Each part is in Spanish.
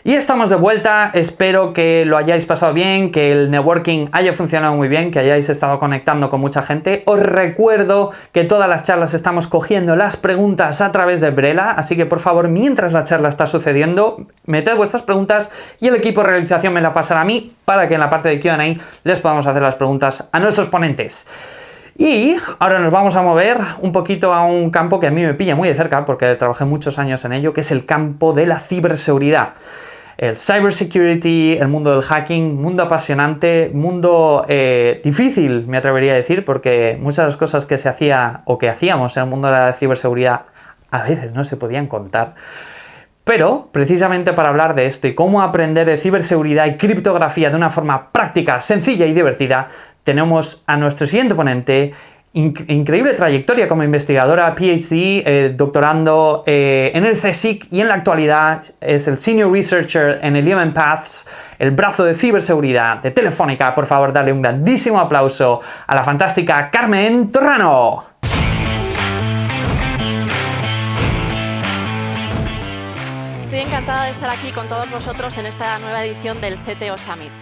Y estamos de vuelta, espero que lo hayáis pasado bien, que el networking haya funcionado muy bien, que hayáis estado conectando con mucha gente. Os recuerdo que todas las charlas estamos cogiendo las preguntas a través de Brela, así que por favor, mientras la charla está sucediendo, meted vuestras preguntas y el equipo de realización me la pasará a mí para que en la parte de Q&A les podamos hacer las preguntas a nuestros ponentes. Y ahora nos vamos a mover un poquito a un campo que a mí me pilla muy de cerca porque trabajé muchos años en ello, que es el campo de la ciberseguridad. El cybersecurity, el mundo del hacking, mundo apasionante, mundo difícil, me atrevería a decir, porque muchas de las cosas que se hacía o que hacíamos en el mundo de la ciberseguridad a veces no se podían contar. Pero, precisamente para hablar de esto y cómo aprender de ciberseguridad y criptografía de una forma práctica, sencilla y divertida, tenemos a nuestro siguiente ponente. Increíble trayectoria como investigadora, PhD, doctorando en el CSIC y en la actualidad es el Senior Researcher en el Eleven Paths, el brazo de ciberseguridad de Telefónica. Por favor, darle un grandísimo aplauso a la fantástica Carmen Torrano. Estoy encantada de estar aquí con todos vosotros en esta nueva edición del CTO Summit.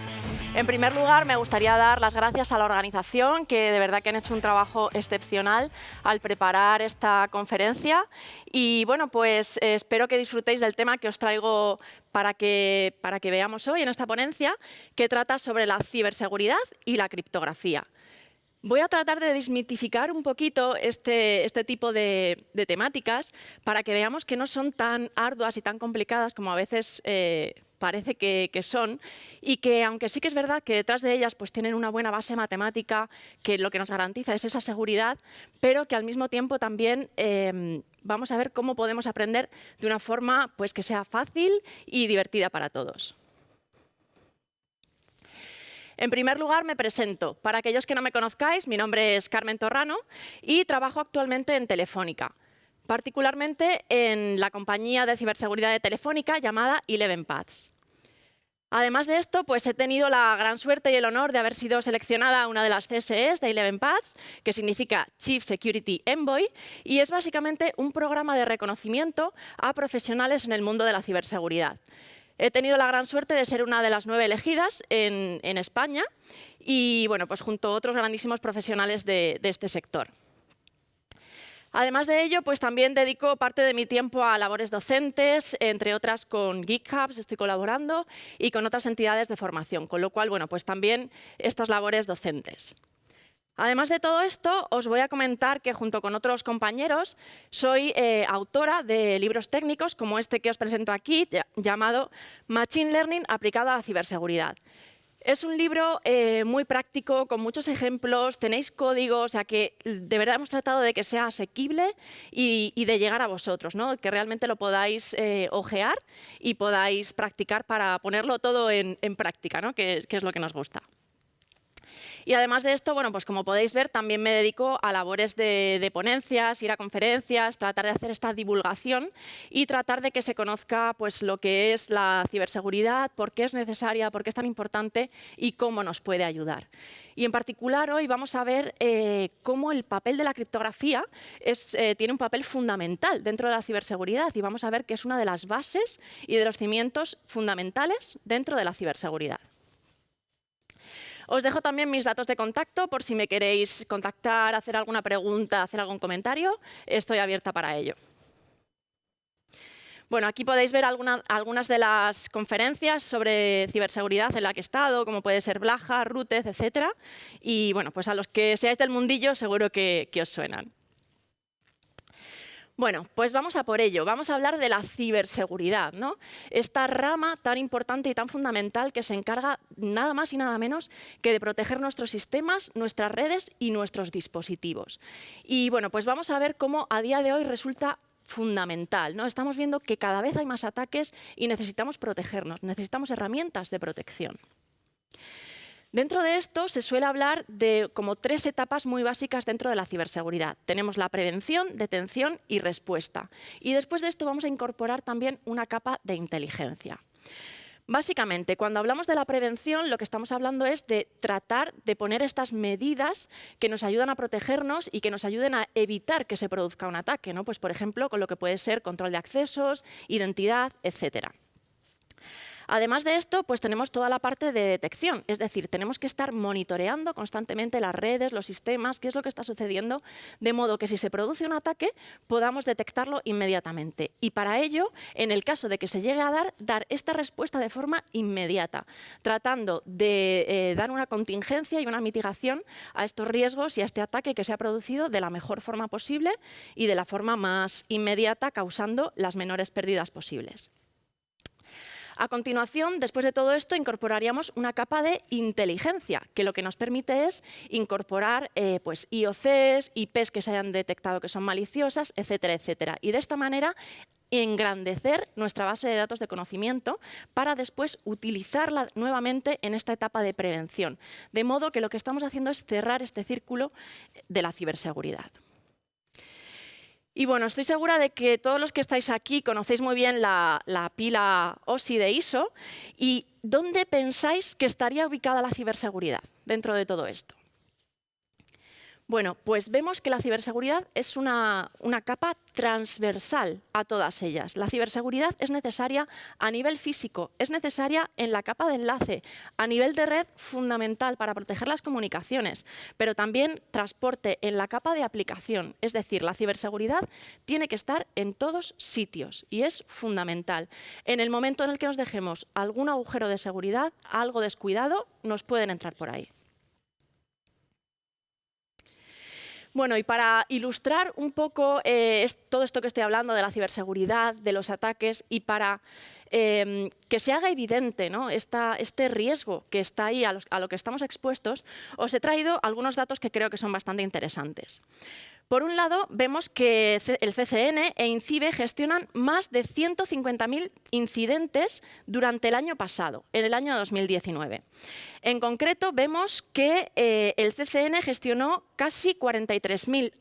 En primer lugar, me gustaría dar las gracias a la organización, que de verdad que han hecho un trabajo excepcional al preparar esta conferencia. Y bueno, pues espero que disfrutéis del tema que os traigo para que veamos hoy en esta ponencia, que trata sobre la ciberseguridad y la criptografía. Voy a tratar de desmitificar un poquito este tipo de temáticas para que veamos que no son tan arduas y tan complicadas como a veces parece que son, y que aunque sí que es verdad que detrás de ellas pues tienen una buena base matemática que lo que nos garantiza es esa seguridad, pero que al mismo tiempo también vamos a ver cómo podemos aprender de una forma pues que sea fácil y divertida para todos. En primer lugar, me presento. Para aquellos que no me conozcáis, mi nombre es Carmen Torrano y trabajo actualmente en Telefónica, particularmente en la compañía de ciberseguridad de Telefónica llamada Eleven Paths. Además de esto, pues he tenido la gran suerte y el honor de haber sido seleccionada a una de las CSEs de Eleven Paths, que significa Chief Security Envoy, y es básicamente un programa de reconocimiento a profesionales en el mundo de la ciberseguridad. He tenido la gran suerte de ser una de las 9 elegidas en España y, bueno, pues junto a otros grandísimos profesionales de este sector. Además de ello, pues también dedico parte de mi tiempo a labores docentes, entre otras con Geek Hubs, estoy colaborando, y con otras entidades de formación, con lo cual, bueno, pues también estas labores docentes. Además de todo esto, os voy a comentar que junto con otros compañeros soy autora de libros técnicos como este que os presento aquí, llamado Machine Learning aplicado a la ciberseguridad. Es un libro muy práctico, con muchos ejemplos, tenéis código, o sea que de verdad hemos tratado de que sea asequible y de llegar a vosotros, ¿no? Que realmente lo podáis ojear y podáis practicar para ponerlo todo en práctica, ¿no? Que es lo que nos gusta. Y además de esto, bueno, pues como podéis ver, también me dedico a labores de ponencias, ir a conferencias, tratar de hacer esta divulgación y tratar de que se conozca pues, lo que es la ciberseguridad, por qué es necesaria, por qué es tan importante y cómo nos puede ayudar. Y en particular hoy vamos a ver cómo el papel de la criptografía tiene un papel fundamental dentro de la ciberseguridad y vamos a ver que es una de las bases y de los cimientos fundamentales dentro de la ciberseguridad. Os dejo también mis datos de contacto por si me queréis contactar, hacer alguna pregunta, hacer algún comentario. Estoy abierta para ello. Bueno, aquí podéis ver algunas de las conferencias sobre ciberseguridad en las que he estado, como puede ser Blaha, Rutez, etc. Y bueno, pues a los que seáis del mundillo seguro que os suenan. Bueno, pues vamos a por ello. Vamos a hablar de la ciberseguridad, ¿no? Esta rama tan importante y tan fundamental que se encarga nada más y nada menos que de proteger nuestros sistemas, nuestras redes y nuestros dispositivos. Y bueno, pues vamos a ver cómo a día de hoy resulta fundamental, ¿no? Estamos viendo que cada vez hay más ataques y necesitamos protegernos, necesitamos herramientas de protección. Dentro de esto se suele hablar de como 3 etapas muy básicas dentro de la ciberseguridad. Tenemos la prevención, detención y respuesta. Y después de esto vamos a incorporar también una capa de inteligencia. Básicamente, cuando hablamos de la prevención, lo que estamos hablando es de tratar de poner estas medidas que nos ayudan a protegernos y que nos ayuden a evitar que se produzca un ataque, ¿no? Pues, por ejemplo, con lo que puede ser control de accesos, identidad, etcétera. Además de esto, pues tenemos toda la parte de detección, es decir, tenemos que estar monitoreando constantemente las redes, los sistemas, qué es lo que está sucediendo, de modo que si se produce un ataque podamos detectarlo inmediatamente. Y para ello, en el caso de que se llegue a dar esta respuesta de forma inmediata, tratando de dar una contingencia y una mitigación a estos riesgos y a este ataque que se ha producido de la mejor forma posible y de la forma más inmediata, causando las menores pérdidas posibles. A continuación, después de todo esto, incorporaríamos una capa de inteligencia, que lo que nos permite es incorporar pues, IOCs, IPs que se hayan detectado que son maliciosas, etcétera, etcétera. Y de esta manera engrandecer nuestra base de datos de conocimiento para después utilizarla nuevamente en esta etapa de prevención. De modo que lo que estamos haciendo es cerrar este círculo de la ciberseguridad. Y bueno, estoy segura de que todos los que estáis aquí conocéis muy bien la pila OSI de ISO. ¿Y dónde pensáis que estaría ubicada la ciberseguridad dentro de todo esto? Bueno, pues vemos que la ciberseguridad es una capa transversal a todas ellas. La ciberseguridad es necesaria a nivel físico, es necesaria en la capa de enlace, a nivel de red fundamental para proteger las comunicaciones, pero también transporte en la capa de aplicación. Es decir, la ciberseguridad tiene que estar en todos sitios y es fundamental. En el momento en el que nos dejemos algún agujero de seguridad, algo descuidado, nos pueden entrar por ahí. Bueno, y para ilustrar un poco todo esto que estoy hablando de la ciberseguridad, de los ataques, y para que se haga evidente, ¿no?, este riesgo que está ahí a lo que estamos expuestos, os he traído algunos datos que creo que son bastante interesantes. Por un lado, vemos que el CCN e INCIBE gestionan más de 150.000 incidentes durante el año pasado, en el año 2019. En concreto, vemos que el CCN gestionó casi 43.000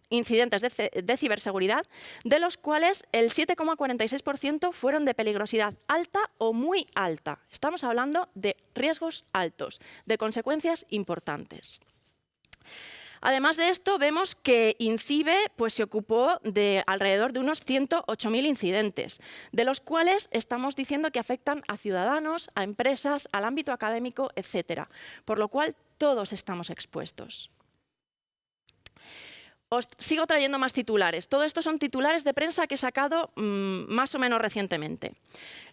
incidentes de ciberseguridad, de los cuales el 7,46% fueron de peligrosidad alta o muy alta. Estamos hablando de riesgos altos, de consecuencias importantes. Además de esto, vemos que INCIBE pues, se ocupó de alrededor de unos 108.000 incidentes, de los cuales estamos diciendo que afectan a ciudadanos, a empresas, al ámbito académico, etcétera, por lo cual todos estamos expuestos. Os sigo trayendo más titulares. Todo esto son titulares de prensa que he sacado más o menos recientemente.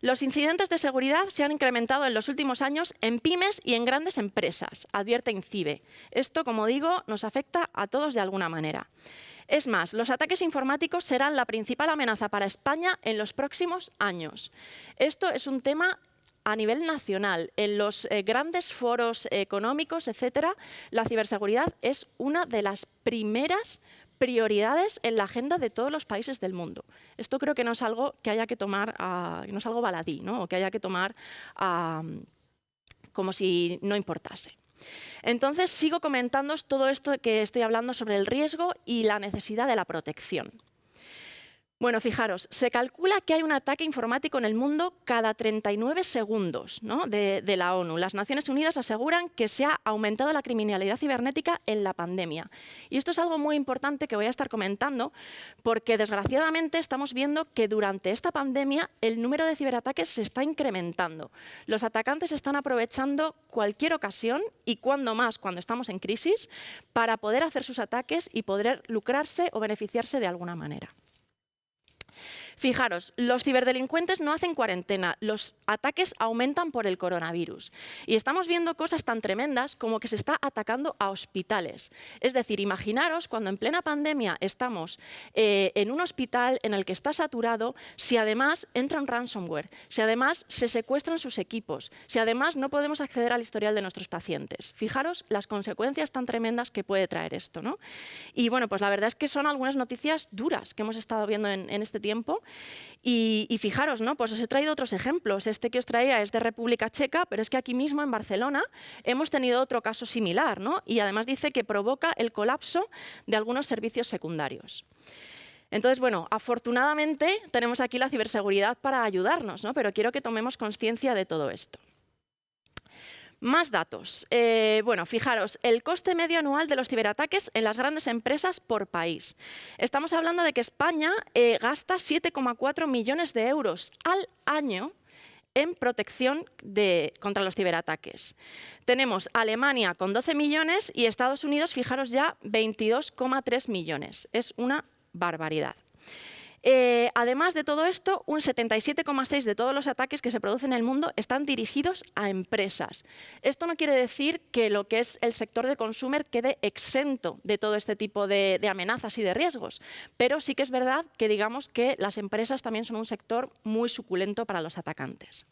Los incidentes de seguridad se han incrementado en los últimos años en pymes y en grandes empresas, advierte INCIBE. Esto, como digo, nos afecta a todos de alguna manera. Es más, los ataques informáticos serán la principal amenaza para España en los próximos años. Esto es un tema a nivel nacional. En los grandes foros económicos, etcétera, la ciberseguridad es una de las primeras prioridades en la agenda de todos los países del mundo. Esto creo que no es algo que haya que tomar, no es algo baladí, ¿no?, o que haya que tomar como si no importase. Entonces, sigo comentando todo esto que estoy hablando sobre el riesgo y la necesidad de la protección. Bueno, fijaros, se calcula que hay un ataque informático en el mundo cada 39 segundos, ¿no?, de la ONU. Las Naciones Unidas aseguran que se ha aumentado la criminalidad cibernética en la pandemia. Y esto es algo muy importante que voy a estar comentando porque, desgraciadamente, estamos viendo que durante esta pandemia el número de ciberataques se está incrementando. Los atacantes están aprovechando cualquier ocasión, y cuando más, cuando estamos en crisis, para poder hacer sus ataques y poder lucrarse o beneficiarse de alguna manera. Fijaros, los ciberdelincuentes no hacen cuarentena, los ataques aumentan por el coronavirus. Y estamos viendo cosas tan tremendas como que se está atacando a hospitales. Es decir, imaginaros cuando en plena pandemia estamos en un hospital en el que está saturado, si además entra un ransomware, si además se secuestran sus equipos, si además no podemos acceder al historial de nuestros pacientes. Fijaros las consecuencias tan tremendas que puede traer esto, ¿no? Y bueno, pues la verdad es que son algunas noticias duras que hemos estado viendo en este tiempo. Y fijaros, ¿no?, pues os he traído otros ejemplos. Este que os traía es de República Checa, pero es que aquí mismo en Barcelona hemos tenido otro caso similar, ¿no? Y además dice que provoca el colapso de algunos servicios secundarios. Entonces, bueno, afortunadamente tenemos aquí la ciberseguridad para ayudarnos, ¿no?, pero quiero que tomemos conciencia de todo esto. Más datos. Bueno, fijaros, el coste medio anual de los ciberataques en las grandes empresas por país. Estamos hablando de que España gasta 7,4 millones de euros al año en protección contra los ciberataques. Tenemos Alemania con 12 millones y Estados Unidos, fijaros ya, 22,3 millones. Es una barbaridad. Además de todo esto, un 77,6% de todos los ataques que se producen en el mundo están dirigidos a empresas. Esto no quiere decir que lo que es el sector de consumer quede exento de todo este tipo de amenazas y de riesgos, pero sí que es verdad que digamos que las empresas también son un sector muy suculento para los atacantes.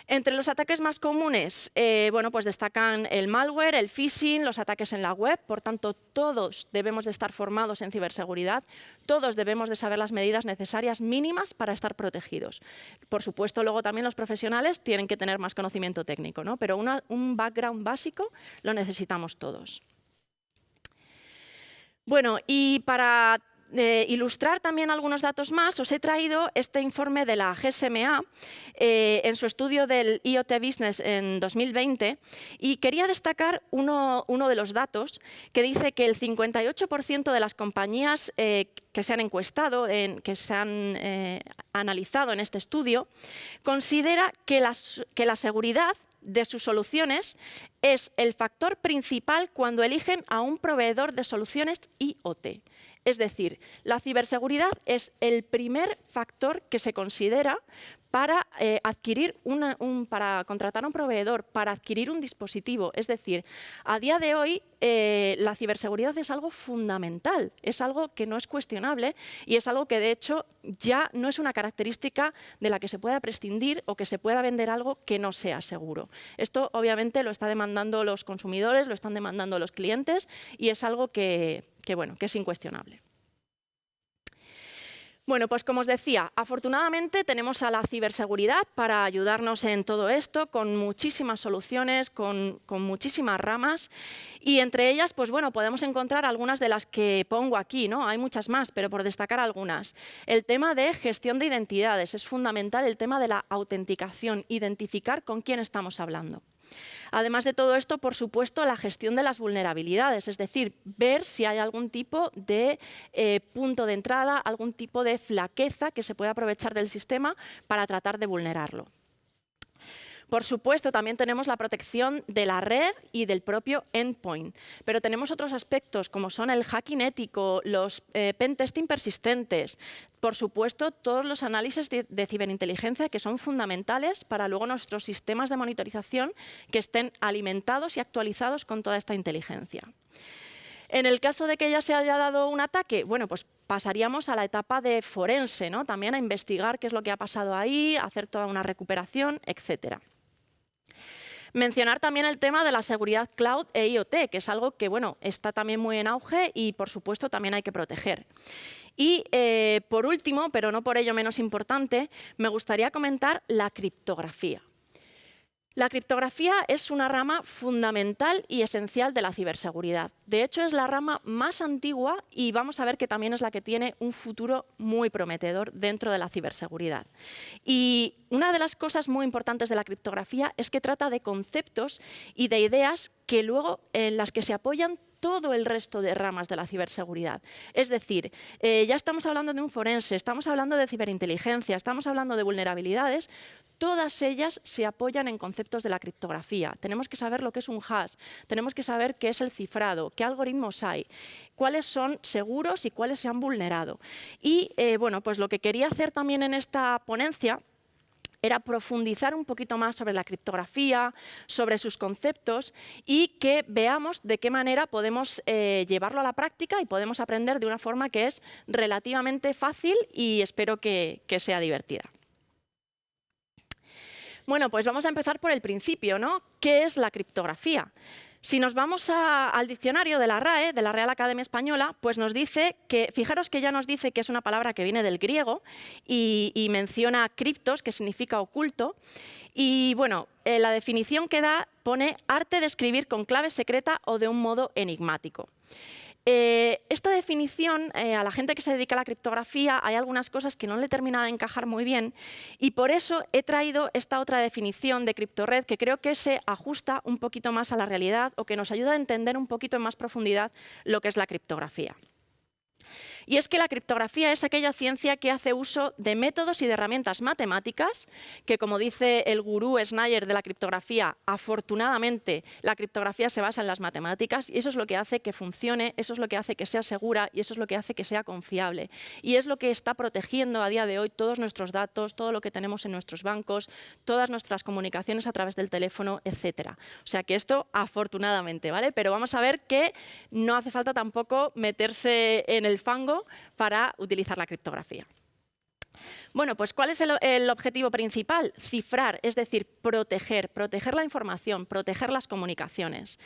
Entre los ataques más comunes, bueno, pues destacan el malware, el phishing, los ataques en la web. Por tanto, todos debemos de estar formados en ciberseguridad, todos debemos de saber las medidas necesarias mínimas para estar protegidos. Por supuesto, luego también los profesionales tienen que tener más conocimiento técnico, ¿no? Pero un background básico lo necesitamos todos. Bueno, y para ilustrar también algunos datos más, os he traído este informe de la GSMA en su estudio del IoT Business en 2020 y quería destacar uno de los datos que dice que el 58% de las compañías que se han encuestado, que se han analizado en este estudio, considera que la seguridad de sus soluciones es el factor principal cuando eligen a un proveedor de soluciones IoT. Es decir, la ciberseguridad es el primer factor que se considera para para contratar a un proveedor, para adquirir un dispositivo. Es decir, a día de hoy la ciberseguridad es algo fundamental, es algo que no es cuestionable y es algo que de hecho ya no es una característica de la que se pueda prescindir o que se pueda vender algo que no sea seguro. Esto obviamente lo están demandando los consumidores, lo están demandando los clientes y es algo que es incuestionable. Bueno, pues como os decía, afortunadamente tenemos a la ciberseguridad para ayudarnos en todo esto, con muchísimas soluciones, con muchísimas ramas y entre ellas, pues bueno, podemos encontrar algunas de las que pongo aquí, ¿no? Hay muchas más, pero por destacar algunas. El tema de gestión de identidades, es fundamental el tema de la autenticación, identificar con quién estamos hablando. Además de todo esto, por supuesto, la gestión de las vulnerabilidades, es decir, ver si hay algún tipo de punto de entrada, algún tipo de flaqueza que se pueda aprovechar del sistema para tratar de vulnerarlo. Por supuesto, también tenemos la protección de la red y del propio endpoint, pero tenemos otros aspectos como son el hacking ético, los pentesting persistentes, por supuesto, todos los análisis de ciberinteligencia que son fundamentales para luego nuestros sistemas de monitorización que estén alimentados y actualizados con toda esta inteligencia. En el caso de que ya se haya dado un ataque, bueno, pues pasaríamos a la etapa de forense, ¿no? También a investigar qué es lo que ha pasado ahí, hacer toda una recuperación, etcétera. Mencionar también el tema de la seguridad cloud e IoT, que es algo que bueno, está también muy en auge y, por supuesto, también hay que proteger. Y, por último, pero no por ello menos importante, me gustaría comentar la criptografía. La criptografía es una rama fundamental y esencial de la ciberseguridad. De hecho, es la rama más antigua y vamos a ver que también es la que tiene un futuro muy prometedor dentro de la ciberseguridad. Y una de las cosas muy importantes de la criptografía es que trata de conceptos y de ideas que luego en las que se apoyan todo el resto de ramas de la ciberseguridad. Es decir, ya estamos hablando de un forense, estamos hablando de ciberinteligencia, estamos hablando de vulnerabilidades. Todas ellas se apoyan en conceptos de la criptografía. Tenemos que saber lo que es un hash, tenemos que saber qué es el cifrado, qué algoritmos hay, cuáles son seguros y cuáles se han vulnerado. Y bueno, pues lo que quería hacer también en esta ponencia era profundizar un poquito más sobre la criptografía, sobre sus conceptos y que veamos de qué manera podemos llevarlo a la práctica y podemos aprender de una forma que es relativamente fácil y espero que sea divertida. Bueno, pues vamos a empezar por el principio, ¿no? ¿Qué es la criptografía? Si nos vamos al diccionario de la RAE, de la Real Academia Española, pues nos dice que, fijaros que ya nos dice que es una palabra que viene del griego y menciona criptos, que significa oculto. Y bueno, la definición que da pone arte de escribir con clave secreta o de un modo enigmático. Esta definición, a la gente que se dedica a la criptografía, hay algunas cosas que no le termina de encajar muy bien y por eso he traído esta otra definición de criptorred que creo que se ajusta un poquito más a la realidad o que nos ayuda a entender un poquito en más profundidad lo que es la criptografía. Y es que la criptografía es aquella ciencia que hace uso de métodos y de herramientas matemáticas, que como dice el gurú Schneier de la criptografía, afortunadamente la criptografía se basa en las matemáticas y eso es lo que hace que funcione, eso es lo que hace que sea segura y eso es lo que hace que sea confiable. Y es lo que está protegiendo a día de hoy todos nuestros datos, todo lo que tenemos en nuestros bancos, todas nuestras comunicaciones a través del teléfono, etcétera. O sea que esto afortunadamente, ¿vale? Pero vamos a ver que no hace falta tampoco meterse en el fango para utilizar la criptografía. Bueno, pues ¿cuál es el objetivo principal? Cifrar, es decir, proteger la información, proteger las comunicaciones.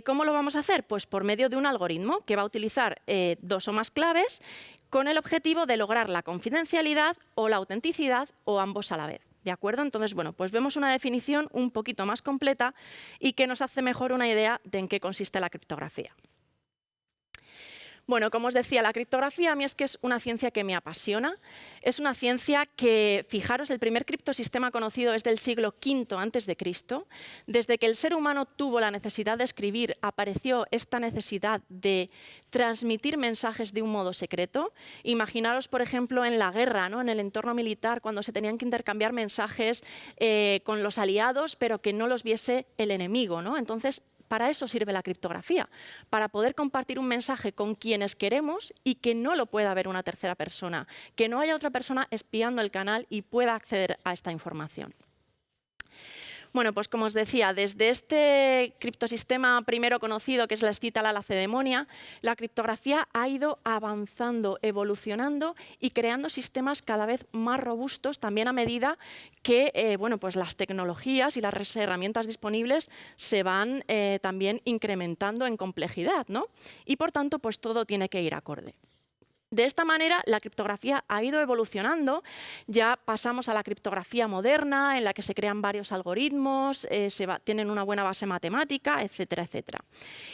¿Cómo lo vamos a hacer? Pues por medio de un algoritmo que va a utilizar 2 o más claves con el objetivo de lograr la confidencialidad o la autenticidad o ambos a la vez. ¿De acuerdo? Entonces, bueno, pues vemos una definición un poquito más completa y que nos hace mejor una idea de en qué consiste la criptografía. Bueno, como os decía, la criptografía a mí es que es una ciencia que me apasiona. Es una ciencia que, fijaros, el primer criptosistema conocido es del siglo V a.C. Desde que el ser humano tuvo la necesidad de escribir, apareció esta necesidad de transmitir mensajes de un modo secreto. Imaginaros, por ejemplo, en la guerra, ¿no? En el entorno militar, cuando se tenían que intercambiar mensajes con los aliados, pero que no los viese el enemigo, ¿no? Entonces, para eso sirve la criptografía, para poder compartir un mensaje con quienes queremos y que no lo pueda ver una tercera persona, que no haya otra persona espiando el canal y pueda acceder a esta información. Bueno, pues como os decía, desde este criptosistema primero conocido, que es la escita la lacedemonia, la criptografía ha ido avanzando, evolucionando y creando sistemas cada vez más robustos, también a medida que bueno, pues las tecnologías y las herramientas disponibles se van también incrementando en complejidad, ¿no? Y por tanto, pues todo tiene que ir acorde. De esta manera, la criptografía ha ido evolucionando. Ya pasamos a la criptografía moderna, en la que se crean varios algoritmos, tienen una buena base matemática, etcétera, etcétera.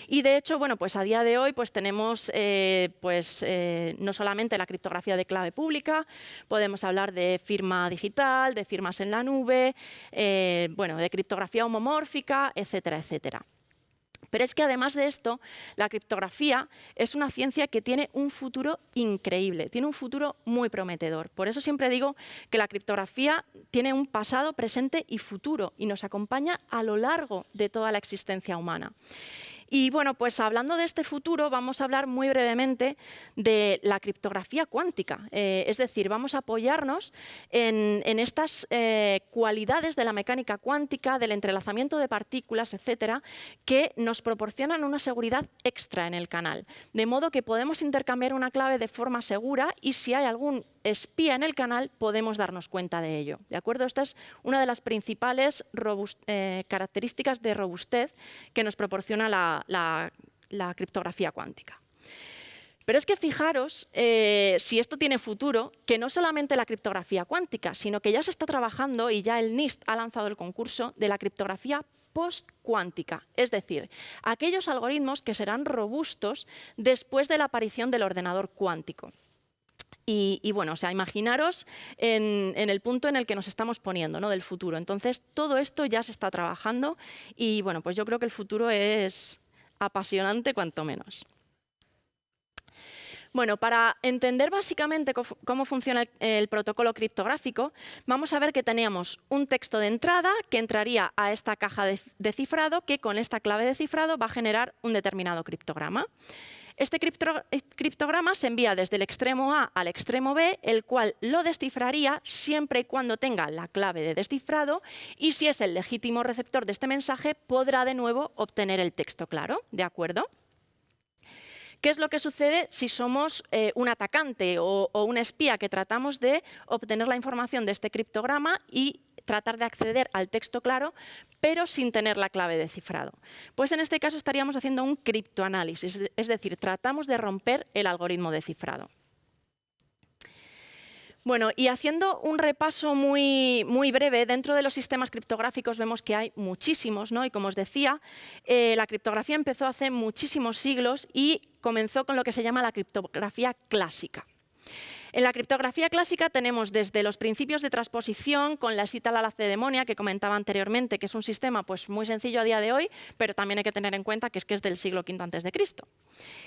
Y de hecho, bueno, pues a día de hoy pues tenemos no solamente la criptografía de clave pública, podemos hablar de firma digital, de firmas en la nube, bueno, de criptografía homomórfica, etcétera, etcétera. Pero es que además de esto, la criptografía es una ciencia que tiene un futuro increíble, tiene un futuro muy prometedor. Por eso siempre digo que la criptografía tiene un pasado, presente y futuro y nos acompaña a lo largo de toda la existencia humana. Y bueno, pues hablando de este futuro, vamos a hablar muy brevemente de la criptografía cuántica. Es decir, vamos a apoyarnos en estas cualidades de la mecánica cuántica, del entrelazamiento de partículas, etcétera, que nos proporcionan una seguridad extra en el canal. De modo que podemos intercambiar una clave de forma segura y si hay algún espía en el canal, podemos darnos cuenta de ello. ¿De acuerdo? Esta es una de las principales características de robustez que nos proporciona la criptografía cuántica. Pero es que fijaros, si esto tiene futuro, que no solamente la criptografía cuántica, sino que ya se está trabajando y ya el NIST ha lanzado el concurso de la criptografía postcuántica, es decir, aquellos algoritmos que serán robustos después de la aparición del ordenador cuántico. Y bueno, o sea, imaginaros en el punto en el que nos estamos poniendo, ¿no? Del futuro. Entonces, todo esto ya se está trabajando y bueno, pues yo creo que el futuro es apasionante cuanto menos. Bueno, para entender básicamente cómo funciona el protocolo criptográfico, vamos a ver que teníamos un texto de entrada que entraría a esta caja de cifrado, que con esta clave de cifrado va a generar un determinado criptograma. Este criptograma se envía desde el extremo A al extremo B, el cual lo descifraría siempre y cuando tenga la clave de descifrado y si es el legítimo receptor de este mensaje, podrá de nuevo obtener el texto claro, ¿de acuerdo? ¿Qué es lo que sucede si somos un atacante o un espía que tratamos de obtener la información de este criptograma y tratar de acceder al texto claro, pero sin tener la clave de cifrado? Pues en este caso estaríamos haciendo un criptoanálisis, es decir, tratamos de romper el algoritmo de cifrado. Bueno, y haciendo un repaso muy breve, dentro de los sistemas criptográficos vemos que hay muchísimos, ¿no? Y como os decía, la criptografía empezó hace muchísimos siglos y comenzó con lo que se llama la criptografía clásica. En la criptografía clásica tenemos desde los principios de transposición con la escita lacedemonia que comentaba anteriormente, que es un sistema pues, muy sencillo a día de hoy, pero también hay que tener en cuenta que es del siglo V a.C.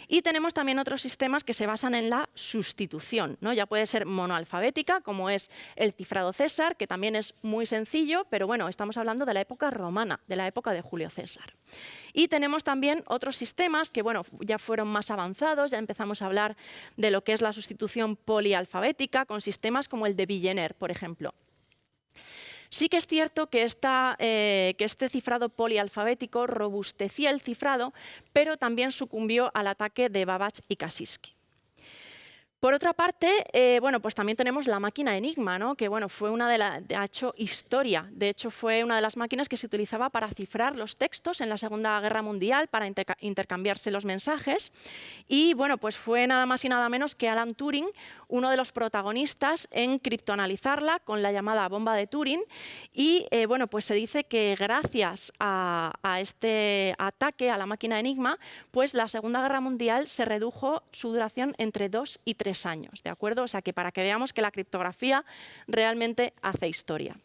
Y tenemos también otros sistemas que se basan en la sustitución, ¿no? Ya puede ser monoalfabética, como es el cifrado César, que también es muy sencillo, pero bueno, estamos hablando de la época romana, de la época de Julio César. Y tenemos también otros sistemas que bueno, ya fueron más avanzados, ya empezamos a hablar de lo que es la sustitución polialfabética con sistemas como el de Villeneuve, por ejemplo. Sí que es cierto que este cifrado polialfabético robustecía el cifrado, pero también sucumbió al ataque de Babbage y Kasiski. Por otra parte, bueno, pues también tenemos la máquina Enigma, ¿no? Que bueno, fue ha hecho historia. De hecho, fue una de las máquinas que se utilizaba para cifrar los textos en la Segunda Guerra Mundial, para intercambiarse los mensajes. Y bueno, pues fue nada más y nada menos que Alan Turing, uno de los protagonistas en criptoanalizarla con la llamada bomba de Turing. Y bueno, pues se dice que gracias a este ataque a la máquina Enigma, pues la Segunda Guerra Mundial se redujo su duración entre 2 y 3 años, ¿de acuerdo? O sea que para que veamos que la criptografía realmente hace historia.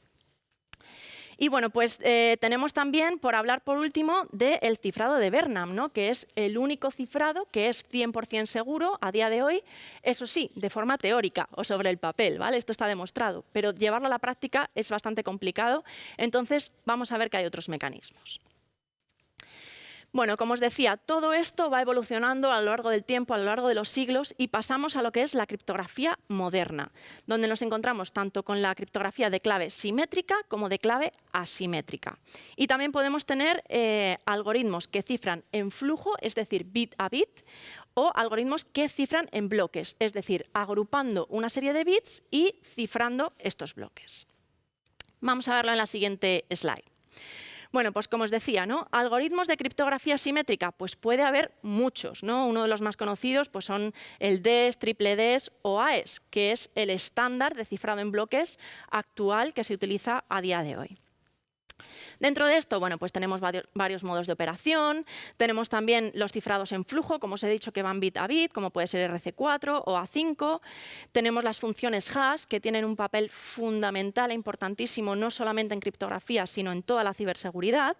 Y bueno, pues tenemos también, por hablar por último, del cifrado de Bernam, ¿no? Que es el único cifrado que es 100% seguro a día de hoy, eso sí, de forma teórica o sobre el papel, ¿vale? Esto está demostrado, pero llevarlo a la práctica es bastante complicado, entonces vamos a ver que hay otros mecanismos. Bueno, como os decía, todo esto va evolucionando a lo largo del tiempo, a lo largo de los siglos, y pasamos a lo que es la criptografía moderna, donde nos encontramos tanto con la criptografía de clave simétrica como de clave asimétrica. Y también podemos tener algoritmos que cifran en flujo, es decir, bit a bit, o algoritmos que cifran en bloques, es decir, agrupando una serie de bits y cifrando estos bloques. Vamos a verlo en la siguiente slide. Bueno, pues como os decía, ¿no? Algoritmos de criptografía simétrica, pues puede haber muchos, ¿no? Uno de los más conocidos pues son el DES, triple DES o AES, que es el estándar de cifrado en bloques actual que se utiliza a día de hoy. Dentro de esto, bueno, pues tenemos varios modos de operación, tenemos también los cifrados en flujo, como os he dicho, que van bit a bit, como puede ser RC4 o A5. Tenemos las funciones hash, que tienen un papel fundamental e importantísimo, no solamente en criptografía, sino en toda la ciberseguridad.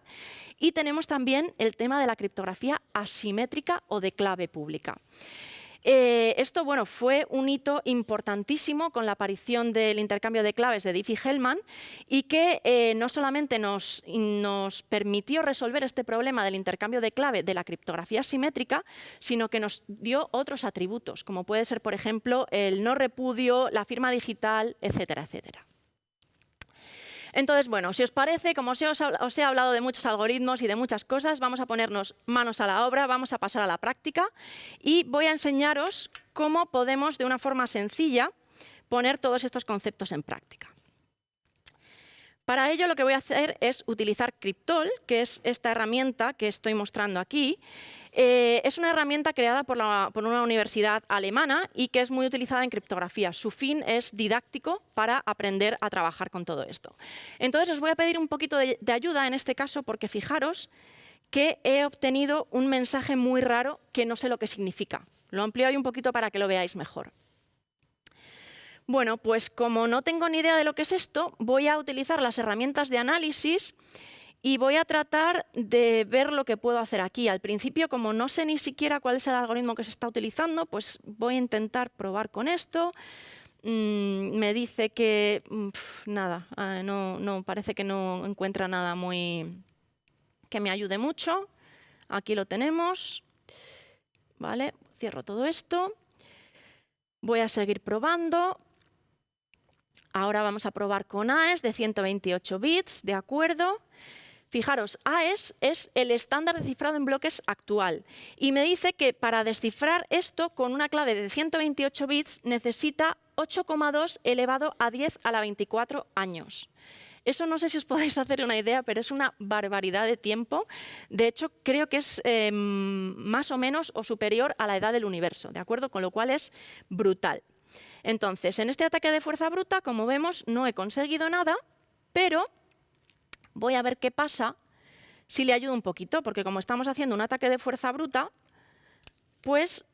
Y tenemos también el tema de la criptografía asimétrica o de clave pública. Esto bueno, fue un hito importantísimo con la aparición del intercambio de claves de Diffie-Hellman y que no solamente nos permitió resolver este problema del intercambio de clave de la criptografía simétrica, sino que nos dio otros atributos, como puede ser, por ejemplo, el no repudio, la firma digital, etcétera, etcétera. Entonces, bueno, si os parece, como os he hablado de muchos algoritmos y de muchas cosas, vamos a ponernos manos a la obra, vamos a pasar a la práctica y voy a enseñaros cómo podemos, de una forma sencilla, poner todos estos conceptos en práctica. Para ello, lo que voy a hacer es utilizar Cryptol, que es esta herramienta que estoy mostrando aquí. Es una herramienta creada por una universidad alemana y que es muy utilizada en criptografía. Su fin es didáctico para aprender a trabajar con todo esto. Entonces, os voy a pedir un poquito de ayuda en este caso, porque fijaros que he obtenido un mensaje muy raro que no sé lo que significa. Lo amplío ahí un poquito para que lo veáis mejor. Bueno, pues como no tengo ni idea de lo que es esto, voy a utilizar las herramientas de análisis y voy a tratar de ver lo que puedo hacer aquí. Al principio, como no sé ni siquiera cuál es el algoritmo que se está utilizando, pues voy a intentar probar con esto. Me dice que nada, no parece que no encuentra nada que me ayude mucho. Aquí lo tenemos. Vale, cierro todo esto. Voy a seguir probando. Ahora vamos a probar con AES de 128 bits, ¿de acuerdo? Fijaros, AES es el estándar de cifrado en bloques actual y me dice que para descifrar esto con una clave de 128 bits necesita 8,2 elevado a 10 a la 24 años. Eso no sé si os podéis hacer una idea, pero es una barbaridad de tiempo. De hecho, creo que es más o menos o superior a la edad del universo, ¿de acuerdo? Con lo cual es brutal. Entonces, en este ataque de fuerza bruta, como vemos, no he conseguido nada, pero voy a ver qué pasa si le ayudo un poquito, porque como estamos haciendo un ataque de fuerza bruta, pues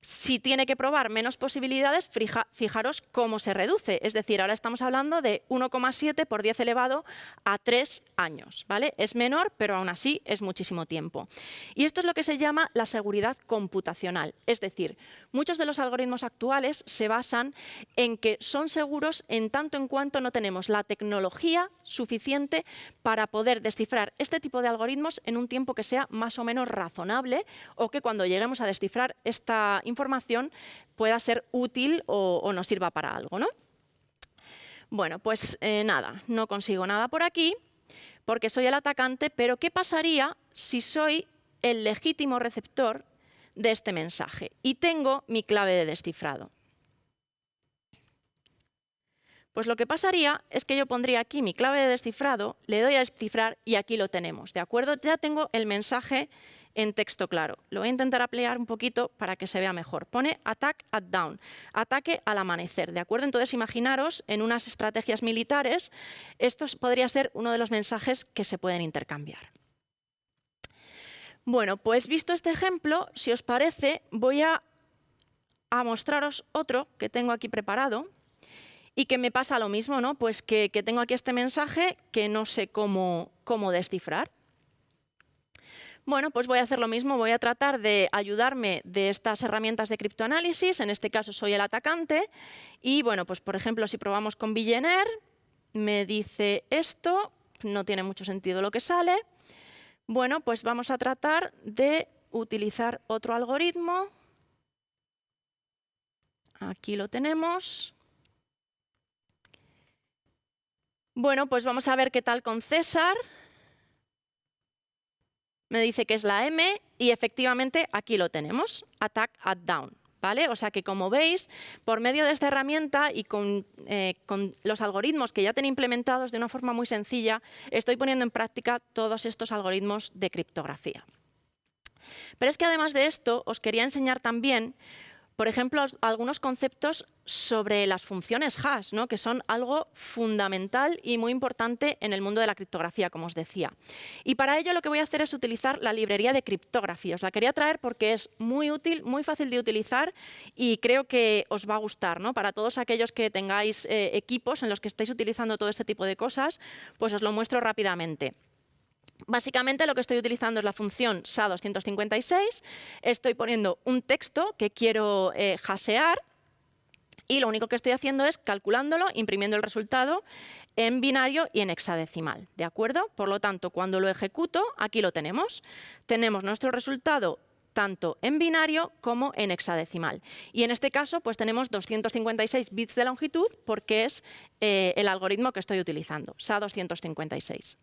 Si tiene que probar menos posibilidades, fijaros cómo se reduce. Es decir, ahora estamos hablando de 1,7 por 10 elevado a 3 años, ¿vale? Es menor, pero aún así es muchísimo tiempo. Y esto es lo que se llama la seguridad computacional. Es decir, muchos de los algoritmos actuales se basan en que son seguros en tanto en cuanto no tenemos la tecnología suficiente para poder descifrar este tipo de algoritmos en un tiempo que sea más o menos razonable, o que cuando lleguemos a descifrar esta información pueda ser útil o nos sirva para algo, ¿no? Bueno, pues nada, no consigo nada por aquí porque soy el atacante, pero ¿qué pasaría si soy el legítimo receptor de este mensaje y tengo mi clave de descifrado? Pues lo que pasaría es que yo pondría aquí mi clave de descifrado, le doy a descifrar y aquí lo tenemos, ¿de acuerdo? Ya tengo el mensaje en texto claro. Lo voy a intentar ampliar un poquito para que se vea mejor. Pone attack at dawn, ataque al amanecer, ¿de acuerdo? Entonces imaginaros en unas estrategias militares, esto podría ser uno de los mensajes que se pueden intercambiar. Bueno, pues visto este ejemplo, si os parece, voy a mostraros otro que tengo aquí preparado. Y que me pasa lo mismo, ¿no? Pues que tengo aquí este mensaje que no sé cómo descifrar. Bueno, pues voy a hacer lo mismo, voy a tratar de ayudarme de estas herramientas de criptoanálisis, en este caso soy el atacante, y bueno, pues por ejemplo, si probamos con Billionaire, me dice esto, no tiene mucho sentido lo que sale. Bueno, pues vamos a tratar de utilizar otro algoritmo. Aquí lo tenemos. Bueno, pues vamos a ver qué tal con César. Me dice que es la M y efectivamente aquí lo tenemos, attack at dawn, ¿vale? O sea que como veis, por medio de esta herramienta y con los algoritmos que ya tengo implementados de una forma muy sencilla, estoy poniendo en práctica todos estos algoritmos de criptografía. Pero es que además de esto, os quería enseñar también, por ejemplo, algunos conceptos sobre las funciones hash, ¿no? Que son algo fundamental y muy importante en el mundo de la criptografía, como os decía. Y para ello lo que voy a hacer es utilizar la librería de Cryptography. Os la quería traer porque es muy útil, muy fácil de utilizar y creo que os va a gustar, ¿no? Para todos aquellos que tengáis equipos en los que estéis utilizando todo este tipo de cosas, pues os lo muestro rápidamente. Básicamente lo que estoy utilizando es la función SHA-256, estoy poniendo un texto que quiero hashear y lo único que estoy haciendo es calculándolo, imprimiendo el resultado en binario y en hexadecimal, ¿de acuerdo? Por lo tanto, cuando lo ejecuto, aquí lo tenemos. Tenemos nuestro resultado tanto en binario como en hexadecimal. Y en este caso, pues tenemos 256 bits de longitud porque es el algoritmo que estoy utilizando, SHA-256.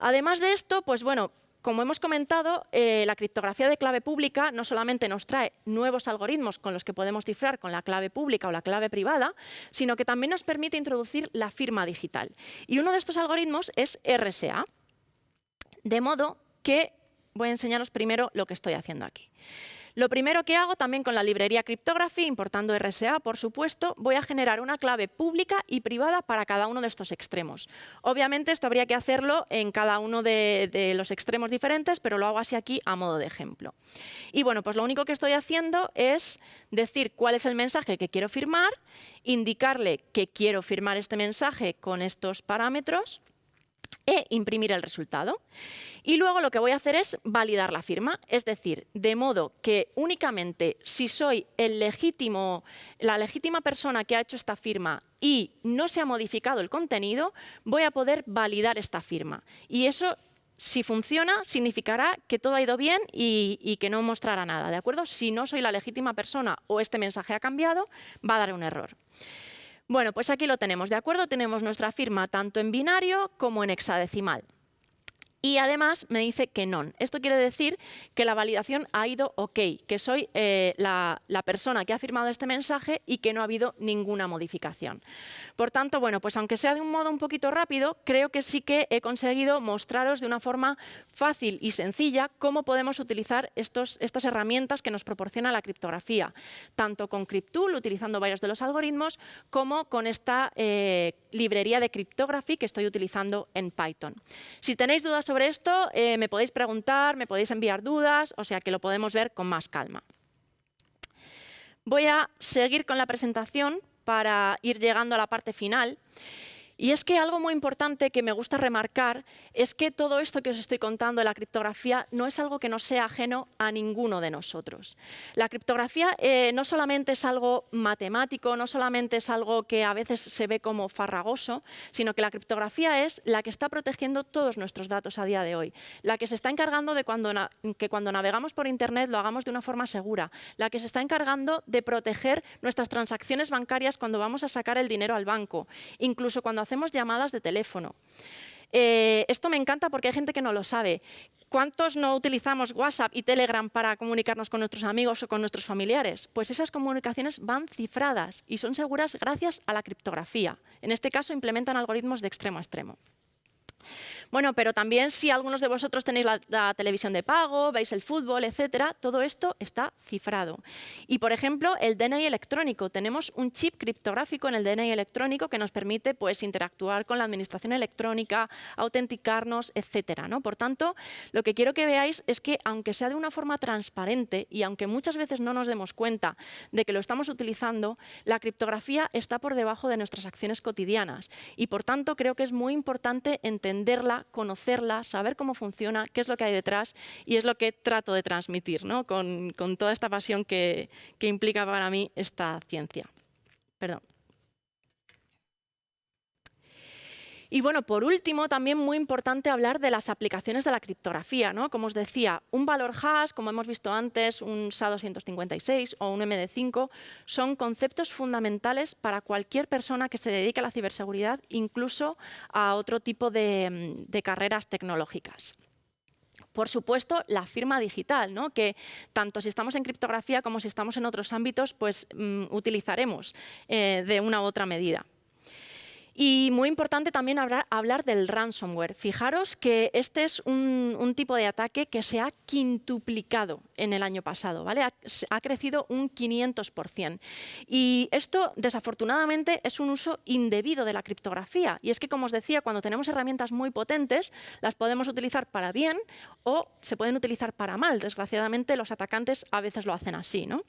Además de esto, pues bueno, como hemos comentado, la criptografía de clave pública no solamente nos trae nuevos algoritmos con los que podemos cifrar con la clave pública o la clave privada, sino que también nos permite introducir la firma digital. Y uno de estos algoritmos es RSA. De modo que voy a enseñaros primero lo que estoy haciendo aquí. Lo primero que hago también con la librería Cryptography, importando RSA, por supuesto, voy a generar una clave pública y privada para cada uno de estos extremos. Obviamente esto habría que hacerlo en cada uno de los extremos diferentes, pero lo hago así aquí a modo de ejemplo. Y bueno, pues lo único que estoy haciendo es decir cuál es el mensaje que quiero firmar, indicarle que quiero firmar este mensaje con estos parámetros e imprimir el resultado. Y luego lo que voy a hacer es validar la firma, es decir, de modo que únicamente si soy la legítima persona que ha hecho esta firma y no se ha modificado el contenido, voy a poder validar esta firma. Y eso, si funciona, significará que todo ha ido bien y que no mostrará nada, ¿de acuerdo? Si no soy la legítima persona o este mensaje ha cambiado, va a dar un error. Bueno, pues aquí lo tenemos, ¿de acuerdo? Tenemos nuestra firma tanto en binario como en hexadecimal. Y además me dice que non. Esto quiere decir que la validación ha ido OK, que soy la persona que ha firmado este mensaje y que no ha habido ninguna modificación. Por tanto, bueno, pues aunque sea de un modo un poquito rápido, creo que sí que he conseguido mostraros de una forma fácil y sencilla cómo podemos utilizar estas herramientas que nos proporciona la criptografía, tanto con Cryptool, utilizando varios de los algoritmos, como con esta librería de Cryptography que estoy utilizando en Python. Si tenéis dudas sobre esto, me podéis preguntar, me podéis enviar dudas, o sea que lo podemos ver con más calma. Voy a seguir con la presentación para ir llegando a la parte final. Y es que algo muy importante que me gusta remarcar es que todo esto que os estoy contando de la criptografía no es algo que nos sea ajeno a ninguno de nosotros. La criptografía no solamente es algo matemático, no solamente es algo que a veces se ve como farragoso, sino que la criptografía es la que está protegiendo todos nuestros datos a día de hoy, la que se está encargando de que cuando navegamos por Internet lo hagamos de una forma segura, la que se está encargando de proteger nuestras transacciones bancarias cuando vamos a sacar el dinero al banco, incluso cuando hacemos llamadas de teléfono. Esto me encanta porque hay gente que no lo sabe. ¿Cuántos no utilizamos WhatsApp y Telegram para comunicarnos con nuestros amigos o con nuestros familiares? Pues esas comunicaciones van cifradas y son seguras gracias a la criptografía. En este caso, implementan algoritmos de extremo a extremo. Bueno, pero también si algunos de vosotros tenéis la televisión de pago, veis el fútbol, etcétera, todo esto está cifrado. Y, por ejemplo, el DNI electrónico. Tenemos un chip criptográfico en el DNI electrónico que nos permite pues, interactuar con la administración electrónica, autenticarnos, etcétera, ¿no? Por tanto, lo que quiero que veáis es que, aunque sea de una forma transparente y aunque muchas veces no nos demos cuenta de que lo estamos utilizando, la criptografía está por debajo de nuestras acciones cotidianas. Y, por tanto, creo que es muy importante entenderla, conocerla, saber cómo funciona, qué es lo que hay detrás, y es lo que trato de transmitir, ¿no? con toda esta pasión que implica para mí esta ciencia. Perdón. Y bueno, por último, también muy importante hablar de las aplicaciones de la criptografía, ¿no? Como os decía, un valor hash, como hemos visto antes, un SHA-256 o un MD5, son conceptos fundamentales para cualquier persona que se dedique a la ciberseguridad, incluso a otro tipo de carreras tecnológicas. Por supuesto, la firma digital, ¿no? Que tanto si estamos en criptografía como si estamos en otros ámbitos, pues utilizaremos de una u otra medida. Y muy importante también hablar del ransomware. Fijaros que este es un tipo de ataque que se ha quintuplicado en el año pasado, ¿vale? Ha crecido un 500%. Y esto, desafortunadamente, es un uso indebido de la criptografía. Y es que, como os decía, cuando tenemos herramientas muy potentes, las podemos utilizar para bien o se pueden utilizar para mal. Desgraciadamente, los atacantes a veces lo hacen así, ¿no?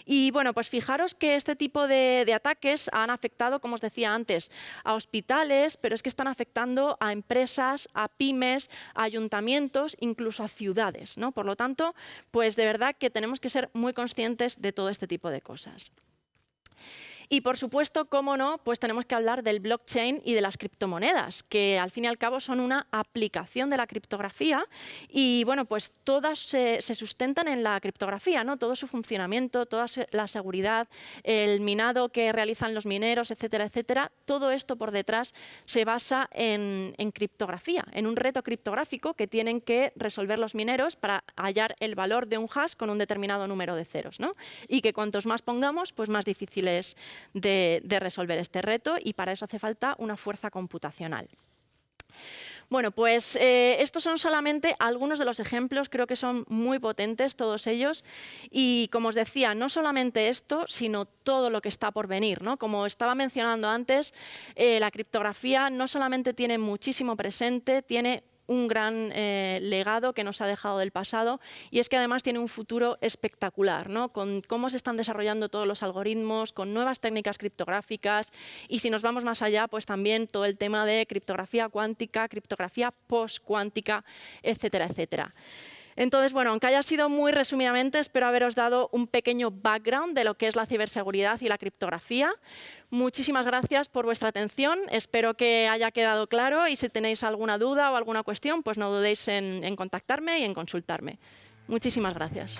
Y bueno, pues fijaros que este tipo de ataques han afectado, como os decía antes, a hospitales, pero es que están afectando a empresas, a pymes, a ayuntamientos, incluso a ciudades, ¿no? Por lo tanto, pues de verdad que tenemos que ser muy conscientes de todo este tipo de cosas. Y, por supuesto, cómo no, pues tenemos que hablar del blockchain y de las criptomonedas, que al fin y al cabo son una aplicación de la criptografía y, bueno, pues todas se sustentan en la criptografía, ¿no? Todo su funcionamiento, toda la seguridad, el minado que realizan los mineros, etcétera, etcétera. Todo esto por detrás se basa en criptografía, en un reto criptográfico que tienen que resolver los mineros para hallar el valor de un hash con un determinado número de ceros, ¿no? Y que cuantos más pongamos, pues más difícil es de resolver este reto, y para eso hace falta una fuerza computacional. Bueno, pues estos son solamente algunos de los ejemplos, creo que son muy potentes todos ellos, y como os decía, no solamente esto, sino todo lo que está por venir, ¿no? Como estaba mencionando antes, la criptografía no solamente tiene muchísimo presente, tiene un gran legado que nos ha dejado del pasado, y es que además tiene un futuro espectacular, ¿no? Con cómo se están desarrollando todos los algoritmos, con nuevas técnicas criptográficas, y si nos vamos más allá, pues también todo el tema de criptografía cuántica, criptografía postcuántica, etcétera, etcétera. Entonces, bueno, aunque haya sido muy resumidamente, espero haberos dado un pequeño background de lo que es la ciberseguridad y la criptografía. Muchísimas gracias por vuestra atención, espero que haya quedado claro, y si tenéis alguna duda o alguna cuestión, pues no dudéis en contactarme y en consultarme. Muchísimas gracias.